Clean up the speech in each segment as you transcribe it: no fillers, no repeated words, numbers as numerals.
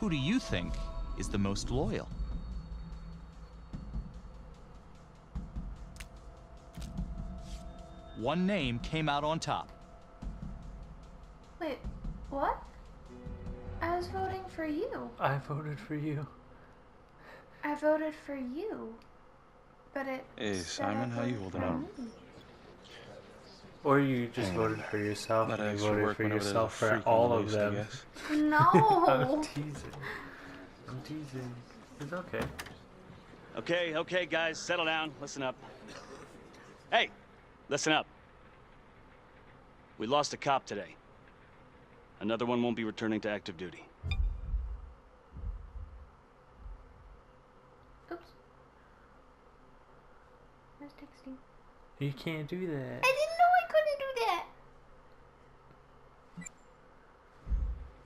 Who do you think is the most loyal? One name came out on top. Wait, what? I was voting for you. I voted for you. I voted for you. But it Hey, said Simon, I how you voted holding for up? me. Or you just voted for yourself That and you extra voted work for went over to the yourself for freaking all of waste, I them. guess. No. I'm teasing. I'm teasing. It's okay. Okay, guys, settle down. Listen up. Hey, listen up. We lost a cop today. Another one won't be returning to active duty. Oops. I was texting. You can't do that. I didn't know I couldn't do that.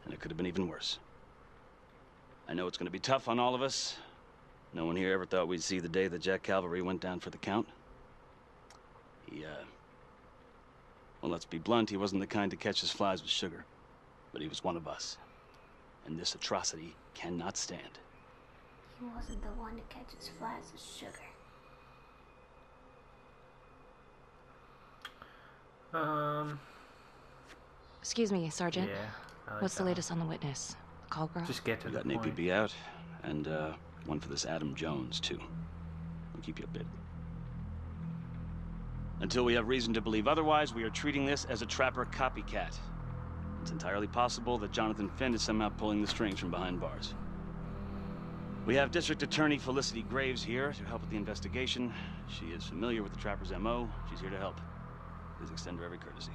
And it could have been even worse. I know it's going to be tough on all of us. No one here ever thought we'd see the day that Jack Cavalry went down for the count. Well, let's be blunt, he wasn't the kind to catch his flies with sugar. But he was one of us. And this atrocity cannot stand. He wasn't the one to catch his flies with sugar. Excuse me, Sergeant. Yeah. I like What's the that latest on the witness? The call girl? Just get to We the got an point. APB out, and one for this Adam Jones, too. We'll keep you updated. Until we have reason to believe otherwise, we are treating this as a trapper copycat. It's entirely possible that Jonathan Finn is somehow pulling the strings from behind bars. We have District Attorney Felicity Graves here to help with the investigation. She is familiar with the trapper's MO. She's here to help. Please extend her every courtesy.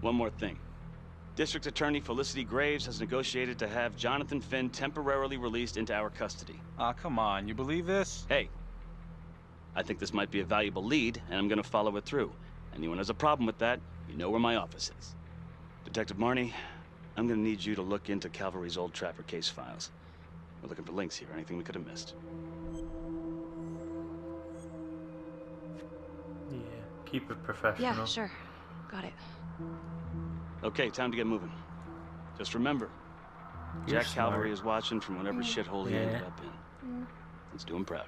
One more thing. District Attorney Felicity Graves has negotiated to have Jonathan Finn temporarily released into our custody. Aw, come on, you believe this? Hey, I think this might be a valuable lead, and I'm gonna follow it through. Anyone has a problem with that, you know where my office is. Detective Marnie, I'm gonna need you to look into Calvary's old trapper case files. We're looking for links here, anything we could have missed. Yeah. Keep it professional. Yeah, sure. Got it. Okay, time to get moving. Just remember, You're Jack Calvary smart. is watching from whatever shithole he Yeah. ended up in. Let's do him proud.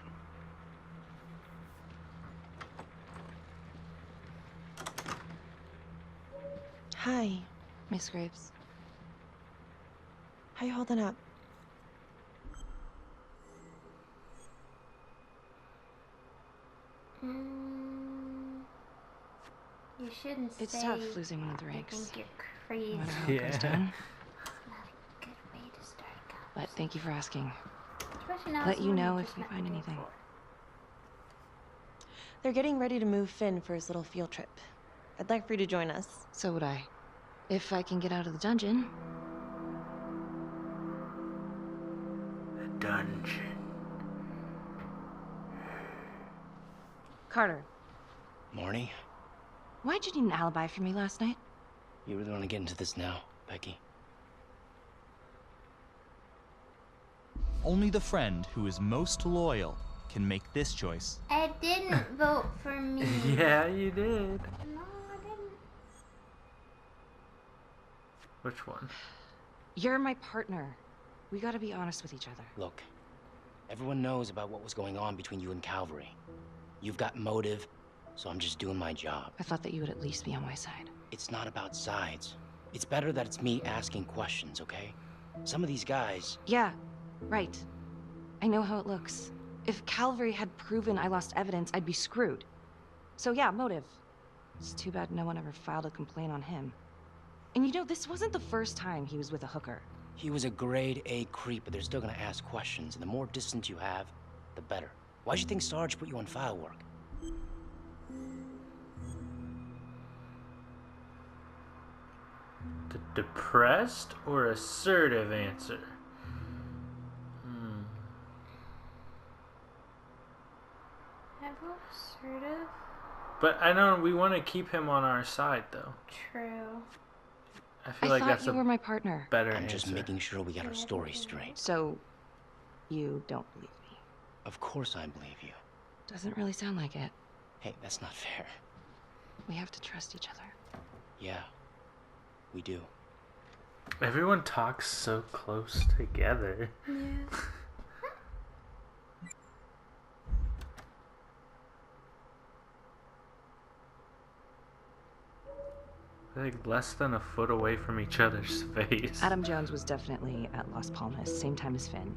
Hi. Miss Graves. How you holding up? You shouldn't It's say tough losing one of the I ranks. think you're crazy. No matter how it goes Yeah. down. It's not a good way to start a But thank you for asking. Especially now Let you someone know you if just we met find the day anything. before. They're getting ready to move Finn for his little field trip. I'd like for you to join us. So would I. If I can get out of the dungeon. The dungeon. Carter, Marnie, why'd you need an alibi for me last night? you really want to get into this now, Becky? Only the friend who is most loyal can make this choice. I didn't vote for me. Yeah, you did. No, I didn't. Which one? You're my partner. We gotta be honest with each other. Look, everyone knows about what was going on between you and Calvary. You've got motive, so I'm just doing my job. I thought that you would at least be on my side. It's not about sides. It's better that it's me asking questions, okay? Some of these guys... Yeah, right. I know how it looks. If Calvary had proven I lost evidence, I'd be screwed. So yeah, motive. It's too bad no one ever filed a complaint on him. And you know, this wasn't the first time he was with a hooker. He was a grade A creep, but they're still gonna ask questions, and the more distance you have, the better. Why'd you think Sarge put you on file work? The depressed or assertive answer? I vote assertive. But I know we want to keep him on our side, though. True. I feel I like thought that's you a were my partner. better I'm answer. just making sure we got our story straight. So, you don't believe me? Of course I believe you. Doesn't really sound like it. Hey, that's not fair. We have to trust each other. Yeah, we do. Everyone talks so close together. Yeah. Like less than a foot away from each other's face. Adam Jones was definitely at Las Palmas, same time as Finn.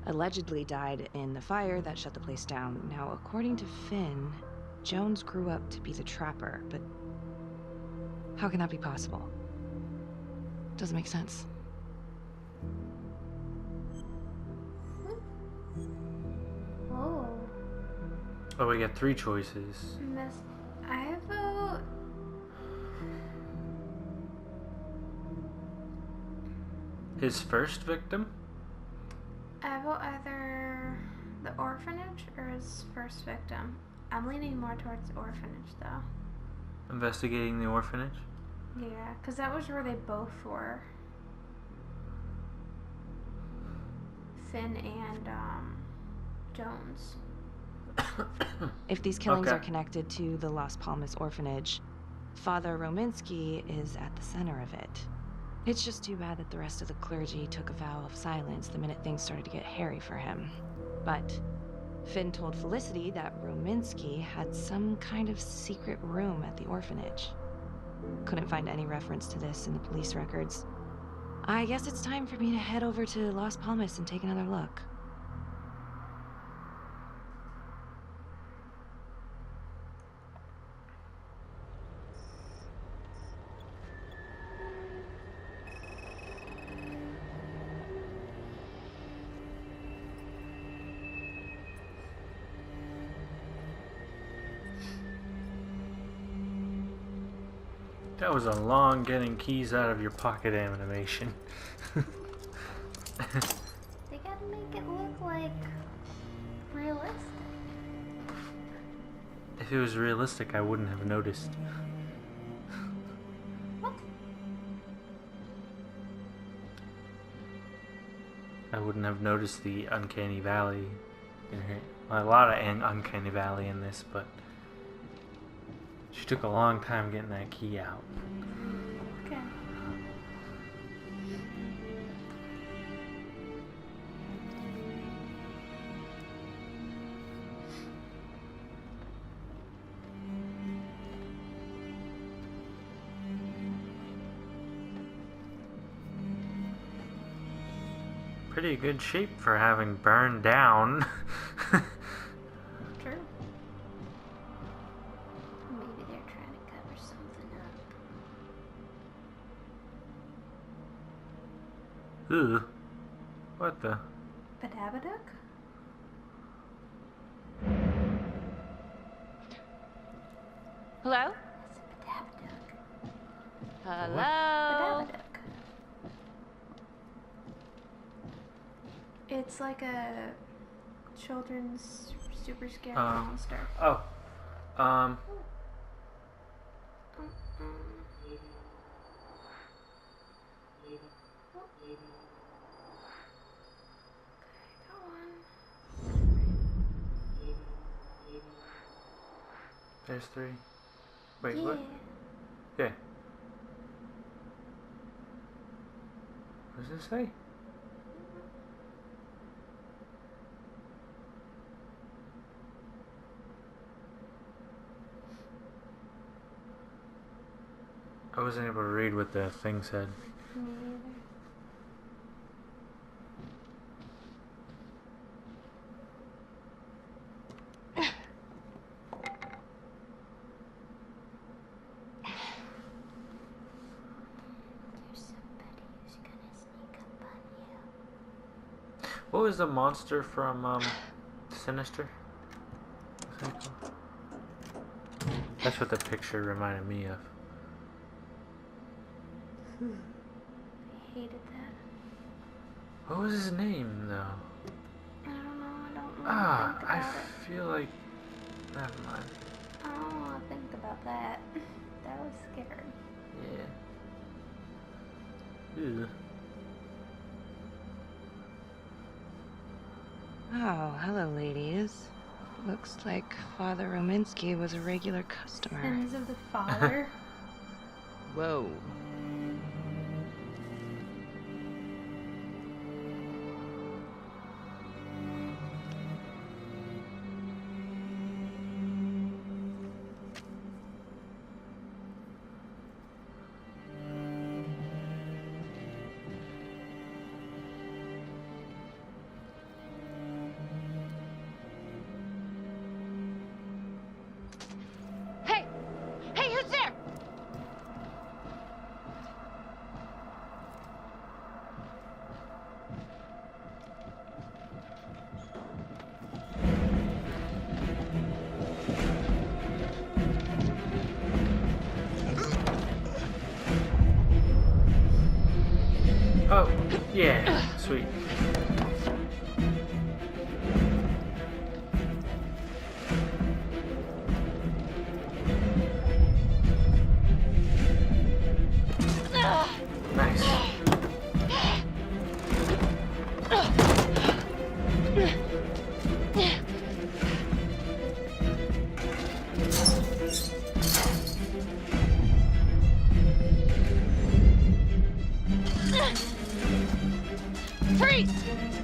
Allegedly died in the fire that shut the place down. Now, according to Finn, Jones grew up to be the trapper, but how can that be possible? Doesn't make sense. Oh. Oh, we got 3 choices. I vote. His first victim? I vote either the orphanage or his first victim. I'm leaning more towards the orphanage, though. Investigating the orphanage? Yeah, because that was where they both were. Finn and Jones. If these killings Okay. are connected to the Las Palmas orphanage, Father Rominsky is at the center of it. It's just too bad that the rest of the clergy took a vow of silence the minute things started to get hairy for him. But Finn told Felicity that Rominsky had some kind of secret room at the orphanage. Couldn't find any reference to this in the police records. I guess it's time for me to head over to Las Palmas and take another look. That was a long getting keys out of your pocket animation. They gotta make it look like realistic. If it was realistic, I wouldn't have noticed. What? I wouldn't have noticed the uncanny valley in here. Well, a lot of uncanny valley in this, but she took a long time getting that key out. Okay. Pretty good shape for having burned down. True. Maybe they're trying to cover something up. Ugh. What the? Badabadook? Hello? That's a Badabadook. Hello? Badabadook. It's like a children's super scary monster. Oh. There's 3. Wait, Yeah. what? Okay. What does it say? I wasn't able to read what the thing said. Me neither. There's somebody who's gonna sneak up on you. What was the monster from Sinister? What's that called? That's what the picture reminded me of. I hated that. What was his name though? I don't know. I don't want to Ah, think I about it. feel like. Never mind. I don't want to think about that. That was scary. Yeah. Ew. Oh, hello, ladies. Looks like Father Rominsky was a regular customer. Sins of the Father. Whoa.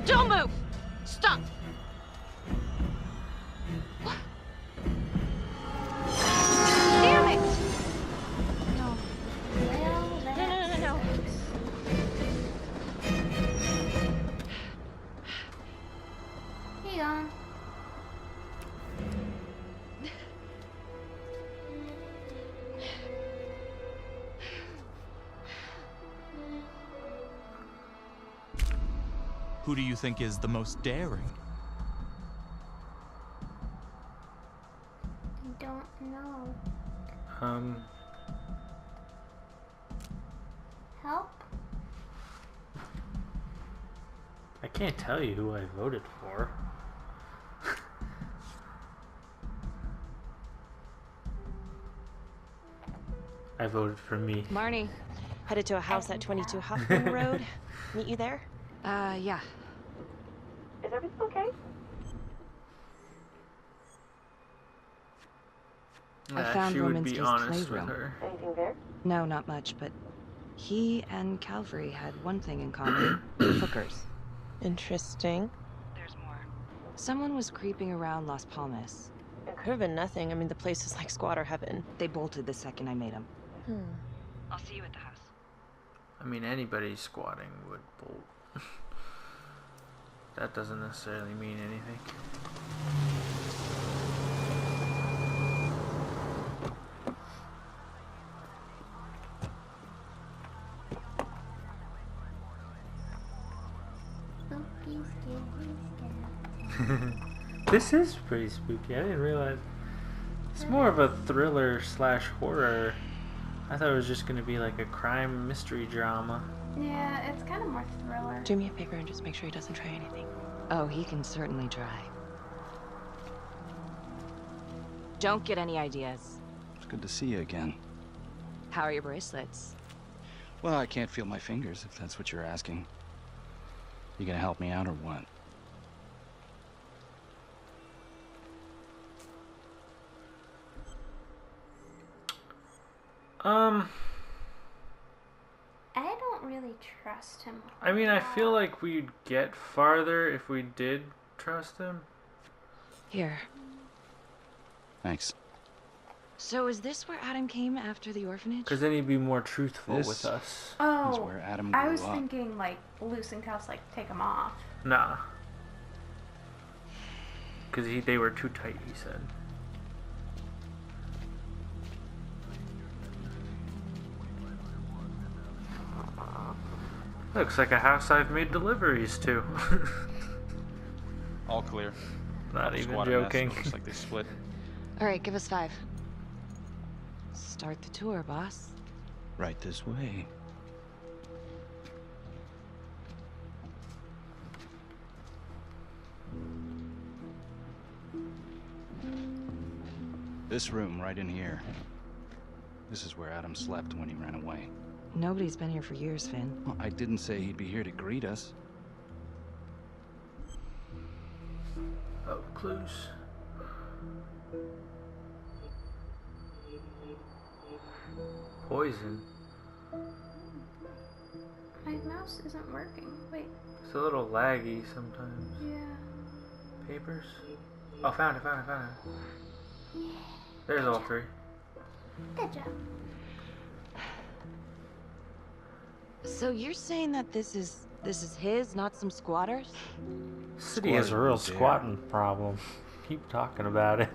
Don't move! Stop! Damn it! No. Well, that's No. Hang on. Who do you think is the most daring? I don't know. Help? I can't tell you who I voted for. I voted for me. Marnie. Headed to a house at 22 Hoffman Road. Meet you there? Yeah. Is everything okay? I found she would be Romanski's honest playroom. with her. Anything there? No, not much, but he and Calvary had one thing in common. Hookers. Interesting. There's more. Someone was creeping around Las Palmas. It could have been nothing. I mean, the place is like squatter heaven. They bolted the second I made them. Hmm. I'll see you at the house. I mean, anybody squatting would bolt. That doesn't necessarily mean anything. Spooky, scary, This is pretty spooky. I didn't realize. It's more of a thriller slash horror. I thought it was just gonna be like a crime mystery drama. Yeah, it's kind of more thriller. Do me a favor and just make sure he doesn't try anything. Oh, he can certainly try. Don't get any ideas. It's good to see you again. How are your bracelets? Well, I can't feel my fingers, if that's what you're asking. You gonna help me out or what? I don't really trust him. I mean, I feel like we'd get farther if we did trust him. Here. Thanks. So is this where Adam came after the orphanage? Because then he'd be more truthful This- with us. That's Oh, where Adam I grew was up. thinking like loose and cuffs, like take him off. Nah. Because they were too tight, he said. Looks like a house I've made deliveries to. All clear. Not even Squad mess. joking. Looks like they split. All right, give us 5. Start the tour, boss. Right this way. This room right in here. This is where Adam slept when he ran away. Nobody's been here for years, Finn. Well, I didn't say he'd be here to greet us. Oh, clues. Poison. My mouse isn't working. Wait. It's a little laggy sometimes. Yeah. Papers? Oh, found it. There's all 3. Good job. So you're saying that this is his, not some squatters? City has a real Squatters, yeah. squatting problem. Keep talking about it.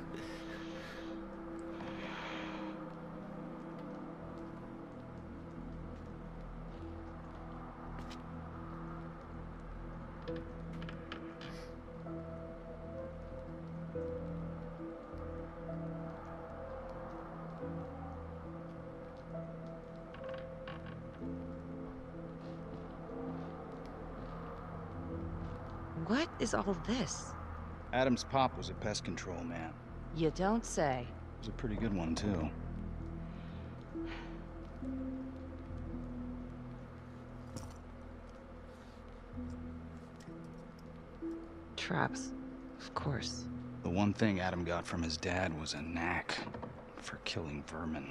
What is all this? Adam's pop was a pest control man. You don't say. He was a pretty good one, too. Traps. Of course. The one thing Adam got from his dad was a knack for killing vermin.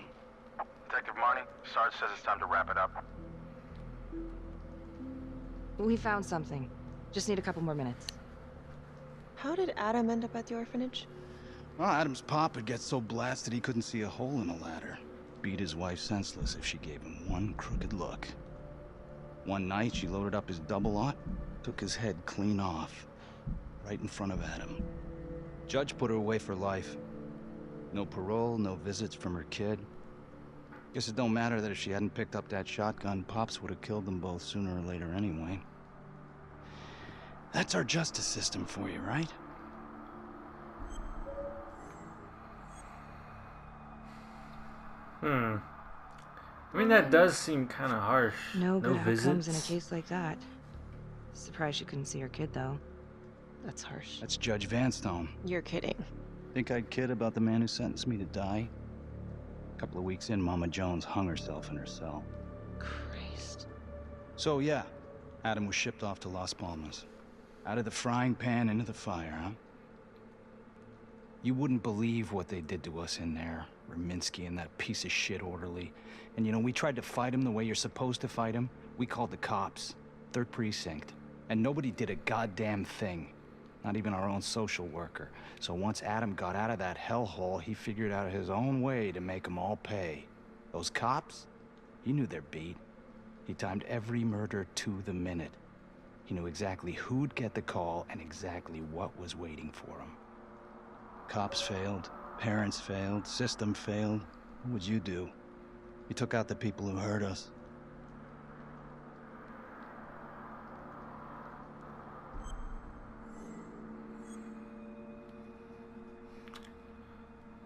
Detective Marnie, Sarge says it's time to wrap it up. We found something. Just need a couple more minutes. How did Adam end up at the orphanage? Well, Adam's pop would get so blasted he couldn't see a hole in a ladder. Beat his wife senseless if she gave him one crooked look. One night, she loaded up his double-aught, took his head clean off, right in front of Adam. Judge put her away for life. No parole, no visits from her kid. Guess it don't matter that if she hadn't picked up that shotgun, Pops would have killed them both sooner or later anyway. That's our justice system for you, right? I mean, that does seem kind of harsh. No good outcomes visits. in a case like that. Surprised she couldn't see her kid, though. That's harsh. That's Judge Vanstone. You're kidding. Think I'd kid about the man who sentenced me to die? A couple of weeks in, Mama Jones hung herself in her cell. Christ. So yeah, Adam was shipped off to Las Palmas. Out of the frying pan into the fire, huh? You wouldn't believe what they did to us in there. Raminsky and that piece of shit orderly. And you know, we tried to fight him the way you're supposed to fight him. We called the cops. 3rd Precinct. And nobody did a goddamn thing. Not even our own social worker. So once Adam got out of that hellhole, he figured out his own way to make them all pay. Those cops? He knew their beat. He timed every murder to the minute. He knew exactly who'd get the call and exactly what was waiting for him. Cops failed, parents failed, system failed. What would you do? You took out the people who hurt us.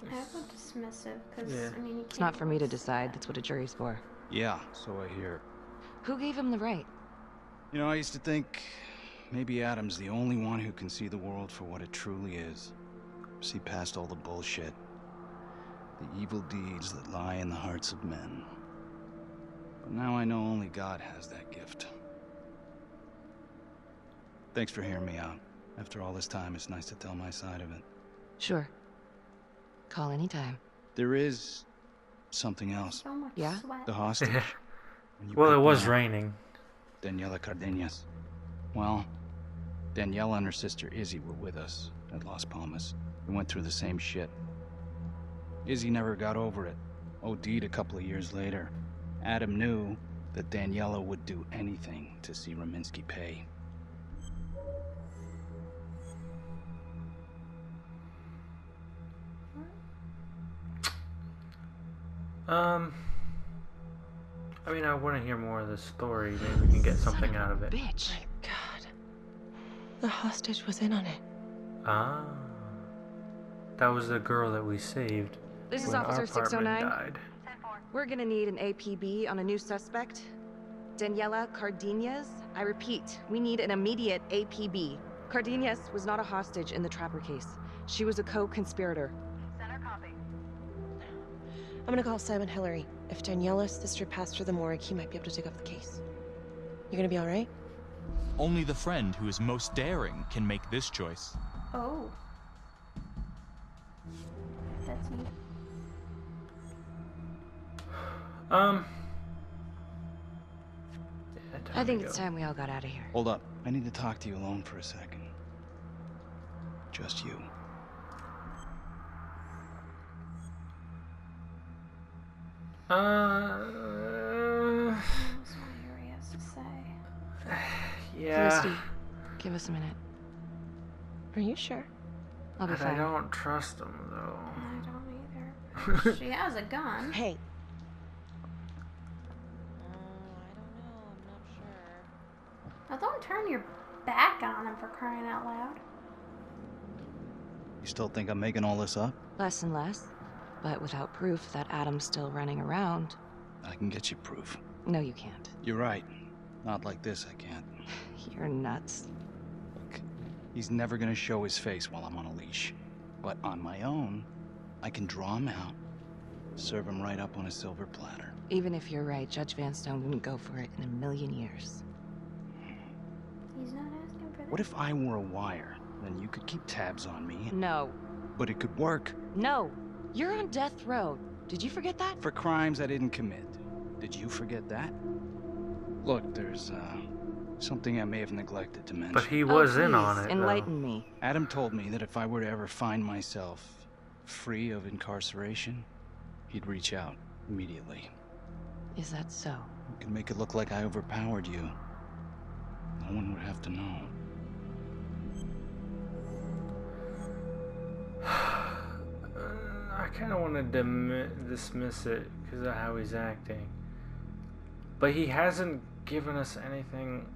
I have a dismissive, because, Yeah. I mean, you can't... It's not for me to decide. That's what a jury's for. Yeah, so I hear. Who gave him the right? You know, I used to think maybe Adam's the only one who can see the world for what it truly is. See past all the bullshit. The evil deeds that lie in the hearts of men. But now I know only God has that gift. Thanks for hearing me out. After all this time, it's nice to tell my side of it. Sure. Call anytime. There is something else. So much Yeah? sweat. The hostage. When you Well, it picked was me up, raining. Daniela Cardenas. Well, Daniela and her sister Izzy were with us at Las Palmas. We went through the same shit. Izzy never got over it. OD'd a couple of years later. Adam knew that Daniela would do anything to see Raminsky pay. I mean, I want to hear more of the story. Maybe we can get something out of it. Bitch. My God. The hostage was in on it. Ah. That was the girl that we saved. This is when Officer our partner 609. died. We're gonna need an APB on a new suspect. Daniela Cardenas. I repeat, we need an immediate APB. Cardenas was not a hostage in the Trapper case. She was a co-conspirator. I'm gonna call Simon Hillary. If Daniela's sister passed through the morgue, he might be able to take up the case. You gonna be all right? Only the friend who is most daring can make this choice. Oh. That's me. Yeah, I think to it's go. time we all got out of here. Hold up. I need to talk to you alone for a second. Just you. That's what Yuri has to say. Yeah. Felicity, give us a minute. Are you sure? I'll be But I fine. don't trust him, though. I don't either. She has a gun. Hey. I don't know. I'm not sure. Now don't turn your back on him, for crying out loud. You still think I'm making all this up? Less and less. But without proof that Adam's still running around, I can get you proof. no, you can't. You're right. Not like this, I can't. You're nuts. Look, he's never gonna show his face while I'm on a leash. But on my own, I can draw him out, serve him right up on a silver platter. Even if you're right, Judge Vanstone wouldn't go for it in a million years. He's not asking for that. What if I wore a wire? Then you could keep tabs on me. No. But it could work. No. You're on death row. Did you forget that? For crimes I didn't commit. Did you forget that? Look, there's Something I may have neglected to mention. But he was in on please, it, enlighten me. Adam told me that if I were to ever find myself free of incarceration, he'd reach out immediately. Is that so? You could make it look like I overpowered you. No one would have to know. I kind of want to dismiss it because of how he's acting. But he hasn't given us anything.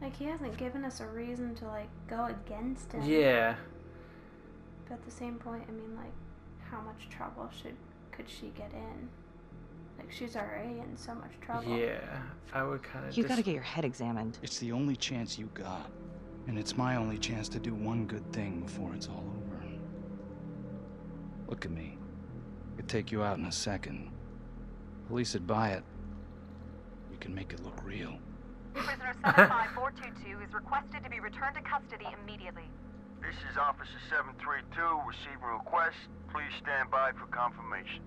Like, he hasn't given us a reason to, like, go against him. Yeah. But at the same point, I mean, like, how much trouble could she get in? Like, she's already in so much trouble. Yeah, I would kind of. You gotta get your head examined. It's the only chance you got. And it's my only chance to do one good thing before it's all over. Look at me. I could take you out in a second. Police would buy it. You can make it look real. Prisoner 75422 is requested to be returned to custody immediately. This is Officer 732 receiving request. Please stand by for confirmation.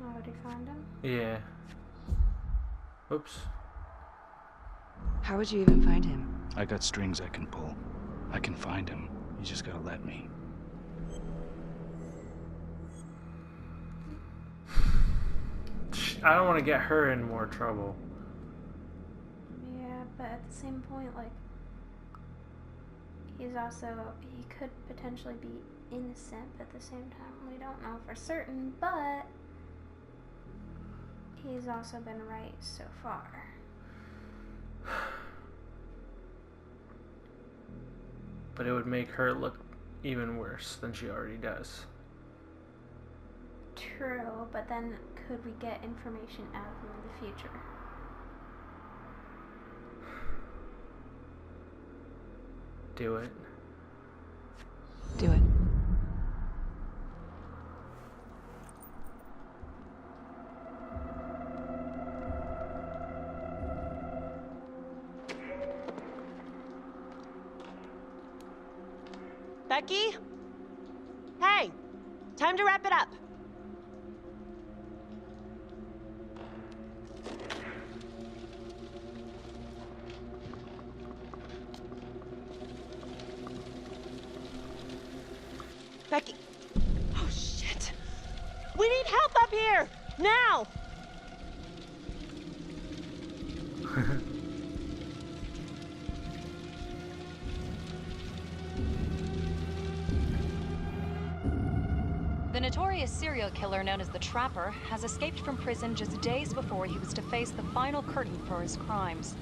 Oh, did he find him? Yeah. Oops. How would you even find him? I got strings I can pull. I can find him. You just gotta let me. I don't want to get her in more trouble. Yeah, but at the same point, like, he could potentially be innocent, but at the same time, we don't know for certain, but he's also been right so far. But it would make her look even worse than she already does. True, but then could we get information out of him in the future? Do it. Do it. Becky? Hey! Time to wrap it up. Becky. Oh, shit. We need help up here! Now! The notorious serial killer known as the Trapper has escaped from prison just days before he was to face the final curtain for his crimes.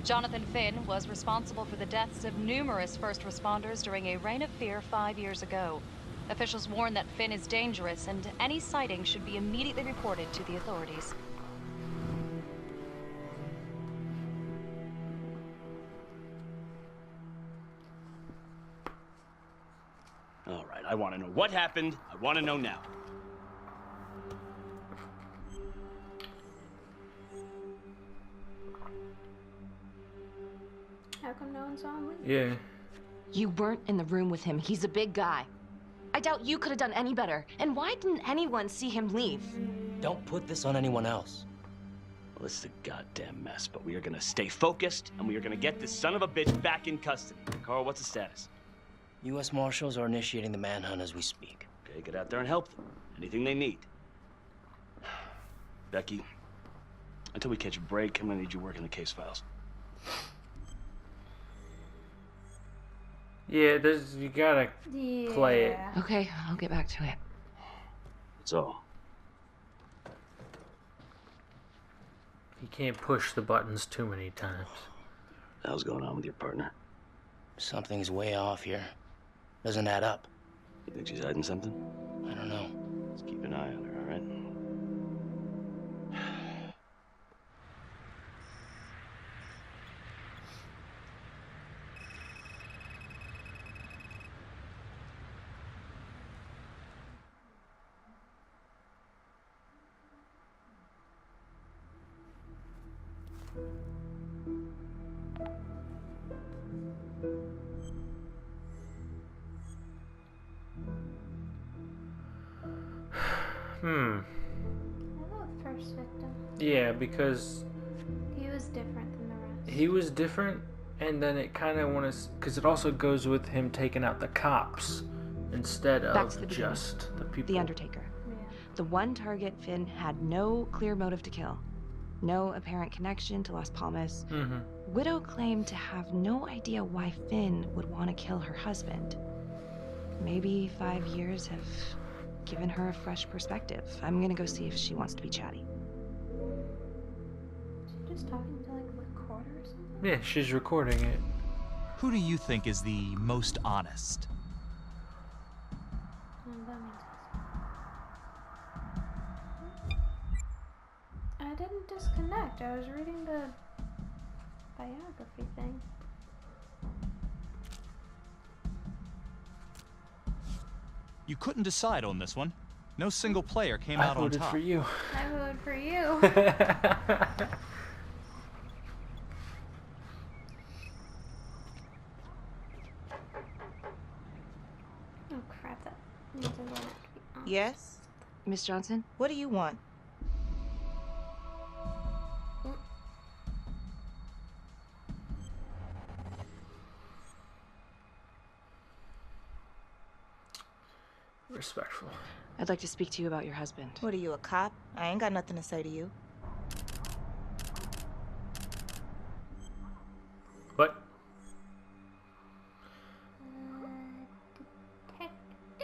Jonathan Finn was responsible for the deaths of numerous first responders during a reign of fear 5 years ago. Officials warn that Finn is dangerous and any sighting should be immediately reported to the authorities. All right, I want to know what happened. I want to know now. How come no one saw him leave? Yeah. You weren't in the room with him. He's a big guy. I doubt you could have done any better. And why didn't anyone see him leave? Don't put this on anyone else. Well, this is a goddamn mess, but we are gonna stay focused, and we are gonna get this son of a bitch back in custody. Carl, what's the status? U.S. Marshals are initiating the manhunt as we speak. Okay, get out there and help them. Anything they need. Becky, until we catch a break, I'm gonna need you working the case files. Yeah, you gotta play it. Okay, I'll get back to it. That's all. You can't push the buttons too many times. What the hell's going on with your partner? Something's way off here. Doesn't add up. You think she's hiding something? I don't know. Let's keep an eye on her, all right? I love first victim. Yeah, because he was different than the rest. he was different, and then it kind of wants, because it also goes with him taking out the cops instead Back to of the just the people. The Undertaker. Yeah. The one target Finn had no clear motive to kill. No apparent connection to Las Palmas. Mm-hmm. Widow claimed to have no idea why Finn would want to kill her husband. Maybe 5 years have given her a fresh perspective. I'm gonna go see if she wants to be chatty. She just talking to like a recorder or something? Yeah, she's recording it. Who do you think is the most honest? That means I didn't disconnect. I was reading the biography thing. You couldn't decide on this one. No single player came out on top. I voted for you. I voted for you. Oh crap, that means I'm going to have to be on. Yes? Miss Johnson? What do you want? Respectful. I'd like to speak to you about your husband. What are you, a cop? I ain't got nothing to say to you. What?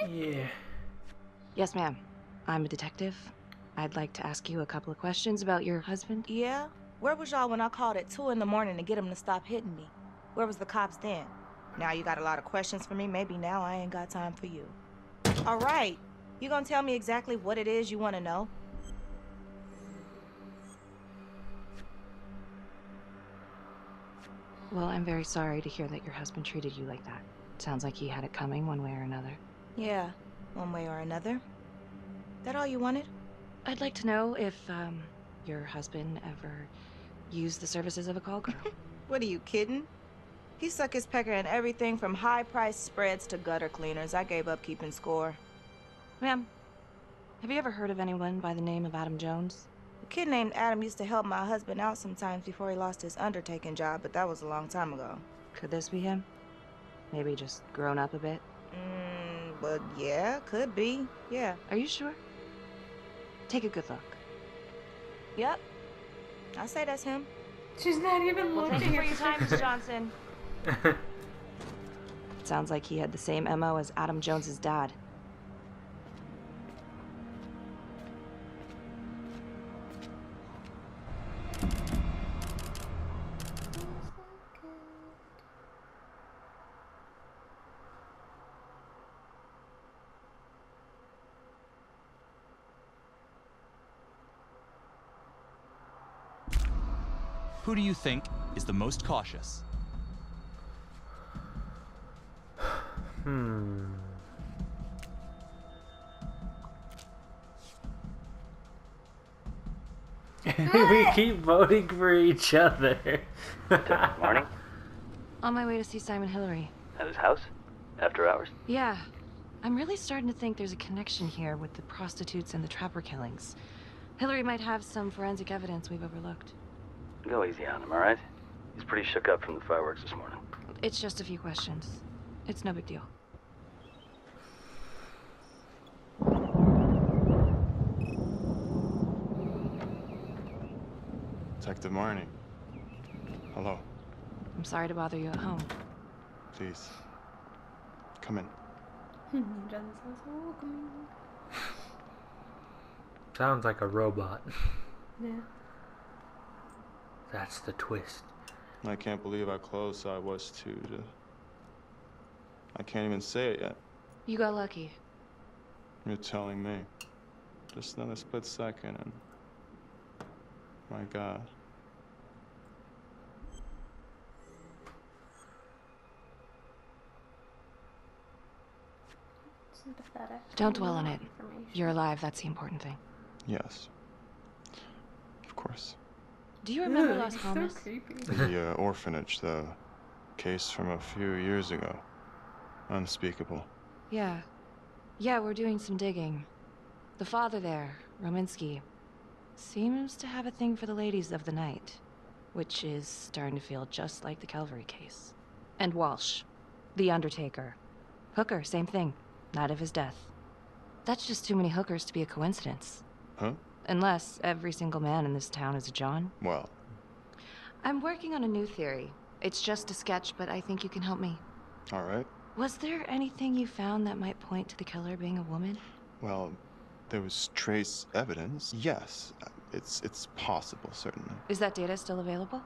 Yeah. Yes, ma'am. I'm a detective. I'd like to ask you a couple of questions about your husband. Yeah? Where was y'all when I called at 2 in the morning to get him to stop hitting me? Where was the cops then? Now you got a lot of questions for me. Maybe now I ain't got time for you. All right. You gonna tell me exactly what it is you want to know? Well, I'm very sorry to hear that your husband treated you like that. Sounds like he had it coming one way or another. Yeah, one way or another. That all you wanted? I'd like to know if, your husband ever used the services of a call girl. What are you kidding? He suck his pecker in everything from high-priced spreads to gutter cleaners. I gave up keeping score. Ma'am, have you ever heard of anyone by the name of Adam Jones? A kid named Adam used to help my husband out sometimes before he lost his undertaking job, but that was a long time ago. Could this be him? Maybe just grown up a bit? But yeah, could be. Yeah. Are you sure? Take a good look. Yep. I say that's him. She's not even Well, looking. thank you for your time, Miss Johnson. Sounds like he had the same MO as Adam Jones's dad. Who do you think is the most cautious? We keep voting for each other. Morning. On my way to see Simon Hillary. At his house? After hours? Yeah. I'm really starting to think there's a connection here with the prostitutes and the trapper killings. Hillary might have some forensic evidence we've overlooked. Go easy on him, alright? He's pretty shook up from the fireworks this morning. It's just a few questions. It's no big deal. Detective Marnie. Hello. I'm sorry to bother you at home. Please. Come in. Jen says, welcome. Sounds like a robot. Yeah. That's the twist. I can't believe how close I was to I can't even say it yet. You got lucky. You're telling me. Just another split second and... My God. Sympathetic. Don't dwell on it. You're alive, that's the important thing. Yes. Of course. Do you remember Las Palmas? The orphanage, the case from a few years ago. Unspeakable. Yeah. Yeah, we're doing some digging. The father there, Rominsky, Seems to have a thing for the ladies of the night, which is starting to feel just like the Calvary case. And Walsh, the Undertaker. Hooker, same thing. Night of his death. That's just too many hookers to be a coincidence. Huh? Unless every single man in this town is a John. Well, I'm working on a new theory. It's just a sketch, but I think you can help me. all right. Was there anything you found that might point to the killer being a woman? Well, there was trace evidence. Yes, it's possible, certainly. Is that data still available?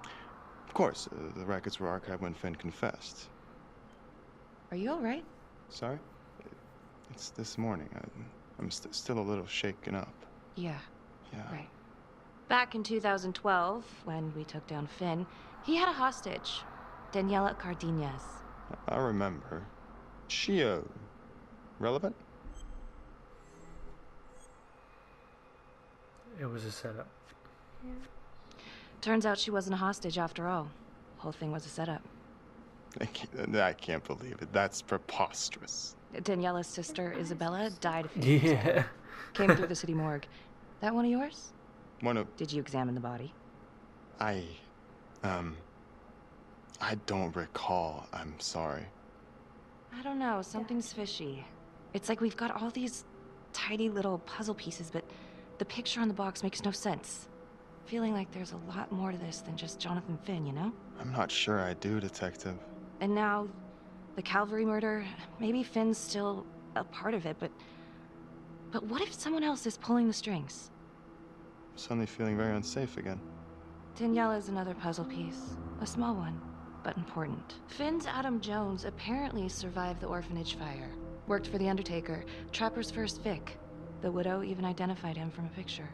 Of course, the records were archived when Finn confessed. Are you all right? Sorry? It's this morning. I'm still a little shaken up. Yeah. Yeah. Right. Back in 2012, when we took down Finn, he had a hostage, Daniela Cardenas. I remember. She, relevant? It was a setup. Yeah. Turns out she wasn't a hostage after all. Whole thing was a setup. I can't believe it. That's preposterous. Daniela's sister, Isabella, died a few Yeah. years ago. Came through the city morgue. That one of yours? One of... Did you examine the body? I don't recall. I'm sorry. I don't know. Something's fishy. It's like we've got all these tidy little puzzle pieces, but the picture on the box makes no sense. Feeling like there's a lot more to this than just Jonathan Finn, you know? I'm not sure I do, Detective. And now, the Calvary murder, maybe Finn's still a part of it, but what if someone else is pulling the strings? I'm suddenly feeling very unsafe again. Daniela's another puzzle piece. A small one, but important. Finn's Adam Jones apparently survived the orphanage fire. Worked for the Undertaker, Trapper's first Vic. The widow even identified him from a picture.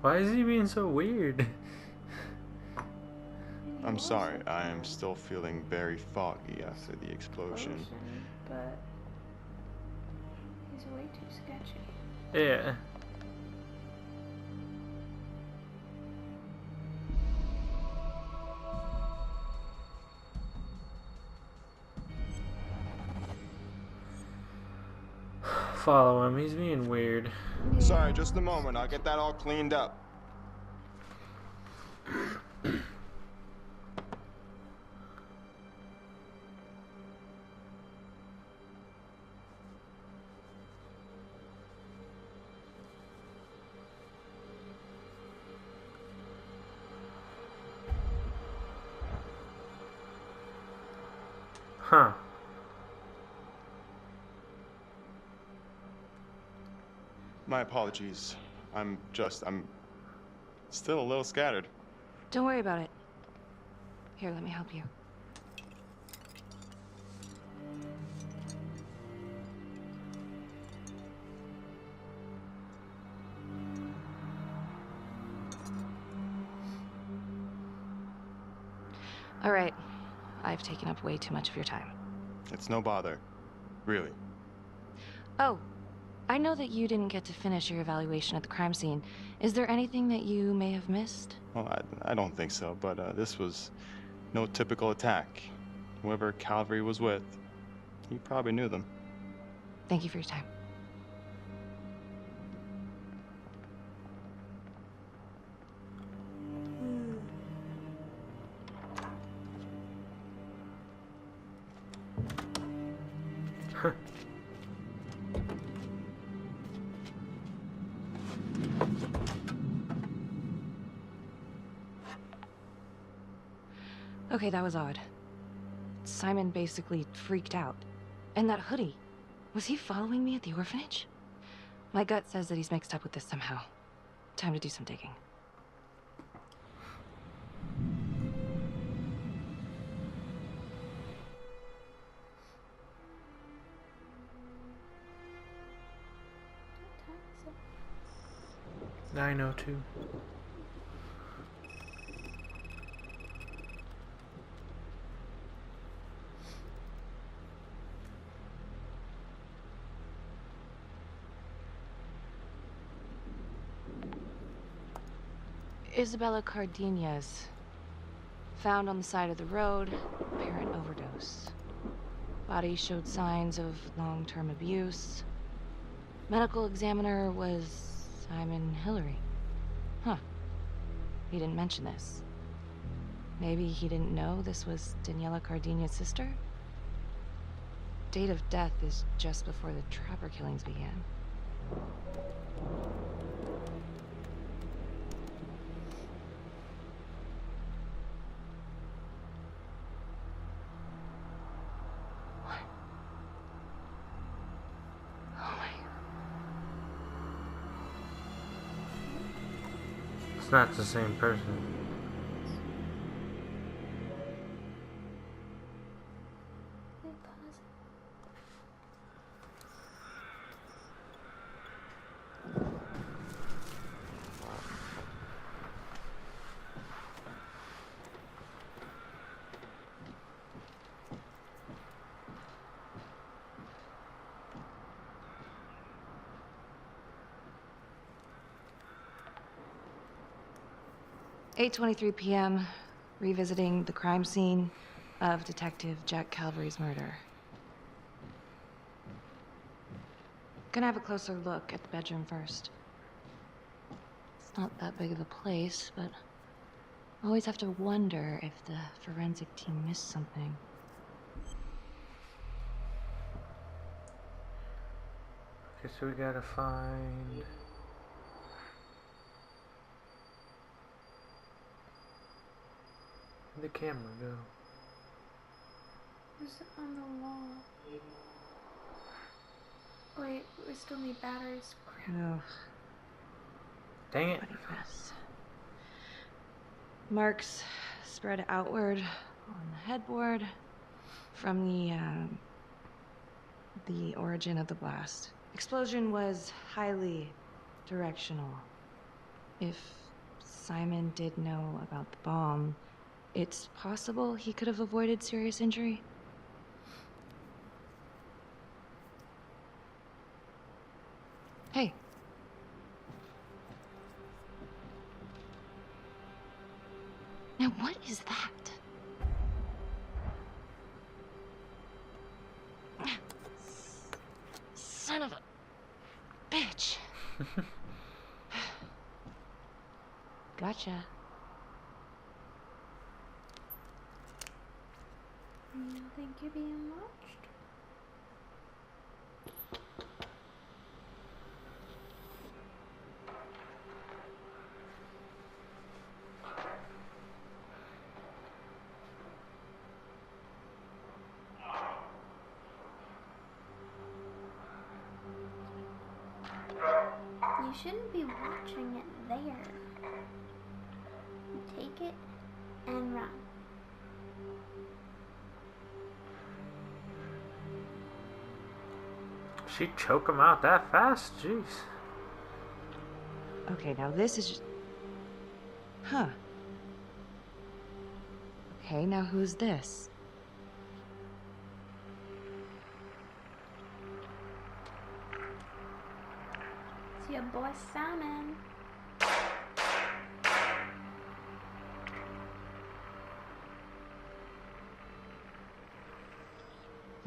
Why is he being so weird? I'm sorry. I am still feeling very foggy after the explosion. But he's way too sketchy. Yeah. Follow him, he's being weird. Sorry, just a moment. I'll get that all cleaned up. Huh. My apologies. I'm still a little scattered. Don't worry about it. Here, let me help you. All right. I've taken up way too much of your time. It's no bother. Really. Oh, I know that you didn't get to finish your evaluation at the crime scene. Is there anything that you may have missed? Well, I don't think so, but this was no typical attack. Whoever Calvary was with, he probably knew them. Thank you for your time. Okay, that was odd. Simon basically freaked out. And that hoodie, was he following me at the orphanage? My gut says that he's mixed up with this somehow. Time to do some digging. What time is it? 9:02. Isabella Cardenas. Found on the side of the road, apparent overdose. Body showed signs of long-term abuse. Medical examiner was Simon Hillary. Huh. He didn't mention this. Maybe he didn't know this was Daniela Cardena's sister? Date of death is just before the Trapper killings began. What? Oh my... It's not the same person. "8:23 p.m., revisiting the crime scene of Detective Jack Calvary's murder. Gonna have a closer look at the bedroom first. It's not that big of a place, but always have to wonder if the forensic team missed something. Okay, so we gotta find... Where'd the camera go? It's on the wall. Wait, we still need batteries. Ugh. Dang it. Bloody mess. Marks spread outward on the headboard from the origin of the blast. Explosion was highly directional. If Simon did know about the bomb, it's possible he could have avoided serious injury. Hey. Now what is that? Son of a bitch. Gotcha. You think you're being watched? You shouldn't be watching it there. Take it and run. She choke him out that fast? Jeez. Okay, now this is just... Huh. Okay, now who's this? It's your boy Simon.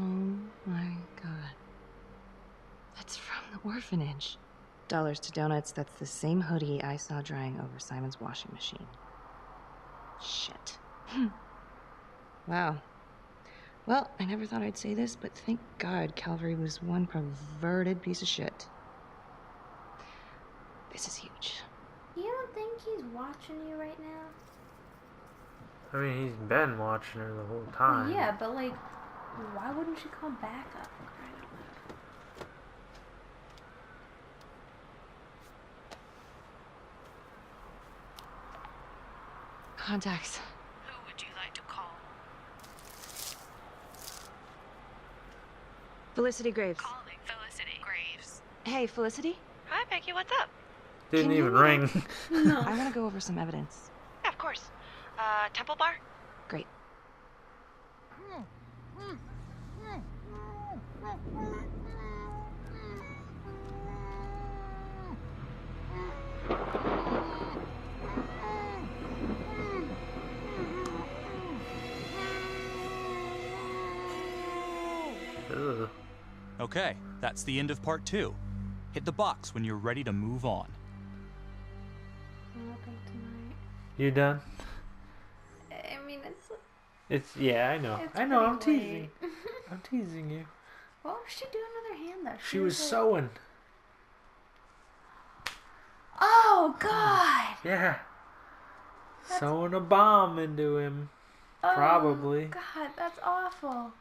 Oh my god. That's from the orphanage. Dollars to donuts, that's the same hoodie I saw drying over Simon's washing machine. Shit. Wow. Well, I never thought I'd say this, but thank God Calvary was one perverted piece of shit. This is huge. You don't think he's watching you right now? I mean, he's been watching her the whole time. Well, yeah, but like, why wouldn't she call back up? Contacts. Who would you like to call? Felicity Graves. Calling Felicity Graves. Hey, Felicity? Hi, Becky. What's up? Didn't even ring. No. I want to go over some evidence. Yeah, of course. Temple Bar? Great. Ugh. Okay, that's the end of part 2. Hit the box when you're ready to move on. Nothing tonight. You done? I mean, It's yeah, I know. It's I know. I'm pretty teasing. late. I'm teasing you. What was she doing with her hand though? She was like... sewing. Oh God! Yeah. Sewing a bomb into him. Probably. God, that's awful.